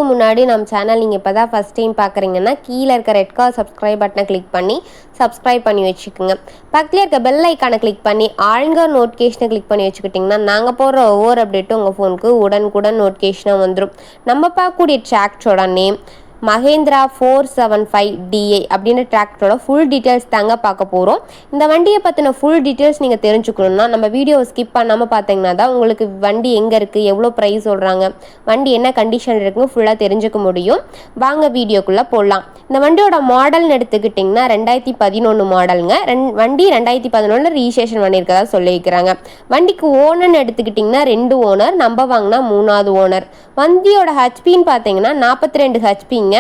முன்னாடி நம்ம சேனல் நீங்கள் இப்போ தான் ஃபஸ்ட் டைம் பார்க்குறீங்கன்னா கீழே இருக்க ரெட் கலர் சப்ஸ்கிரைப் பட்டனை கிளிக் பண்ணி சப்ஸ்கிரைப் பண்ணி வச்சுக்கோங்க. பக்கத்தில் இருக்க பெல் ஐக்கானை கிளிக் பண்ணி ஆளுங்க நோட்டிஃபிகேஷனை கிளிக் பண்ணி வச்சுக்கிட்டிங்கன்னா நாங்கள் போடுற ஒவ்வொரு அப்டேட்டும் உங்கள் ஃபோனுக்கு உடனுக்குடன் நோட்டிஃபிகேஷனாக வந்துடும். நம்ம பார்க்கக்கூடிய டிராக்டரோட நேம் மஹேந்திரா 475DI அப்படின்ற டிராக்டரோட ஃபுல் டீட்டெயில்ஸ் தாங்க பார்க்க போகிறோம். இந்த வண்டியை பற்றின ஃபுல் டீட்டெயில்ஸ் நீங்கள் தெரிஞ்சுக்கணுன்னா நம்ம வீடியோவை ஸ்கிப் பண்ணாமல் பார்த்தீங்கன்னா தான் உங்களுக்கு வண்டி எங்கே இருக்குது, எவ்வளோ ப்ரைஸ் சொல்கிறாங்க, வண்டி என்ன கண்டிஷன் இருக்குன்னு ஃபுல்லாக தெரிஞ்சுக்க முடியும். வாங்க வீடியோக்குள்ளே போடலாம். இந்த வண்டியோட மாடல்னு எடுத்துக்கிட்டிங்கன்னா 2011 மாடலுங்க. வண்டி 2011 ரீஜிஸ்ட்ரேஷன் பண்ணியிருக்கதா சொல்லியிருக்கிறாங்க. வண்டிக்கு ஓனர்னு எடுத்துக்கிட்டிங்கன்னா 2 ஓனர், நம்ம வாங்கினா 3வது ஓனர். வண்டியோட ஹெச்பின்னு பார்த்தீங்கன்னா 42 ஹெச்பிங்க.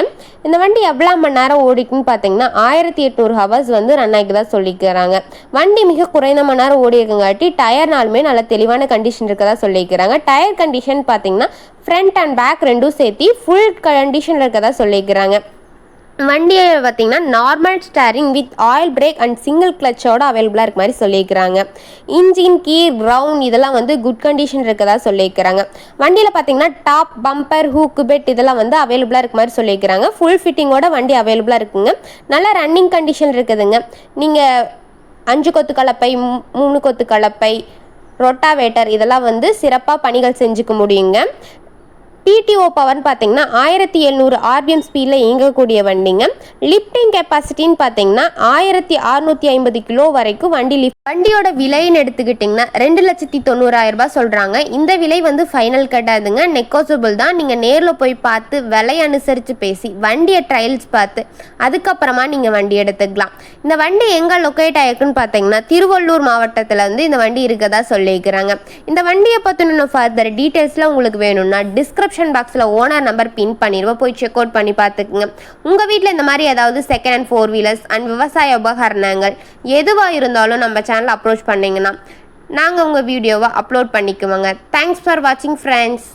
இந்த வண்டி எவ்வளோ மணி நேரம் ஓடிக்குன்னு பார்த்தீங்கன்னா 1800 ஹவர்ஸ் ரன் ஆகிதான் சொல்லிக்கிறாங்க. வண்டி மிக குறைந்த மணி நேரம் ஓடி இருக்குங்காட்டி டயர்னாலுமே நல்ல தெளிவான கண்டிஷன் இருக்கதா சொல்லிக்கிறாங்க. டயர் கண்டிஷன் பார்த்தீங்கன்னா ஃப்ரண்ட் அண்ட் பேக் ரெண்டும் சேர்த்து ஃபுல் கண்டிஷன் இருக்கதா சொல்லிக்கிறாங்க. வண்டியை பார்த்தீங்கன்னா normal steering with oil brake and single கிளச்சோட அவைலபிளாக இருக்க மாதிரி சொல்லியிருக்கிறாங்க. இன்ஜின் கீர் கிரவுண்ட் இதெல்லாம் குட் கண்டிஷன் இருக்கதா சொல்லியிருக்கிறாங்க. வண்டியில் பார்த்தீங்கன்னா டாப் பம்பர் ஹூக்கு பெட் இதெல்லாம் அவைலபிளாக இருக்க மாதிரி சொல்லியிருக்கிறாங்க. ஃபுல் ஃபிட்டிங்கோட வண்டி அவைலபிளாக இருக்குங்க. நல்லா ரன்னிங் கண்டிஷன் இருக்குதுங்க. நீங்கள் 5 கொத்து கலப்பை, 3 கொத்து கலப்பை, ரொட்டாவேட்டர் இதெல்லாம் சிறப்பாக பணிகள் செஞ்சுக்க முடியுங்க. PTO பவர்னு பார்த்தீங்கன்னா 1700 RPM ஸ்பீடில் இயங்கக்கூடிய வண்டிங்க. லிஃப்டிங் கெப்பாசிட்டின்னு பார்த்தீங்கன்னா 1650 கிலோ வரைக்கும் வண்டியோட விலைன்னு எடுத்துக்கிட்டிங்கன்னா 2,90,000 ரூபாய் சொல்கிறாங்க. இந்த விலை ஃபைனல் கிடையாதுங்க, நெகோசியபிள் தான். நீங்கள் நேரில் போய் பார்த்து விலை அனுசரித்து பேசி வண்டியை ட்ரையல்ஸ் பார்த்து அதுக்கப்புறமா நீங்கள் வண்டி எடுத்துக்கலாம். இந்த வண்டி எங்கே லொக்கேட் ஆகிருக்குன்னு பார்த்தீங்கன்னா திருவள்ளூர் மாவட்டத்தில் இந்த வண்டி இருக்கதா சொல்லியிருக்கிறாங்க. இந்த வண்டியை பற்றின ஃபர்தர் டீட்டெயில்ஸில் உங்களுக்கு வேணும்னா டிஸ்கிரிப்ஷன் பாக்ஸில் ஓனர் நம்பர் பின் பண்ணிடுவோம், போய் செக் அவுட் பண்ணி பார்த்துக்குங்க. உங்கள் வீட்டில் இந்த மாதிரி ஏதாவது செகண்ட் ஹேண்ட் 4 வீலர்ஸ் அண்ட் விவசாய உபகரணங்கள் எதுவாக இருந்தாலும் நம்ம சேனலை அப்ரோச் பண்ணிங்கன்னா நாங்கள் உங்கள் வீடியோவை அப்லோட் பண்ணிக்குவோங்க. தேங்க்ஸ் ஃபார் வாட்சிங் ஃப்ரெண்ட்ஸ்.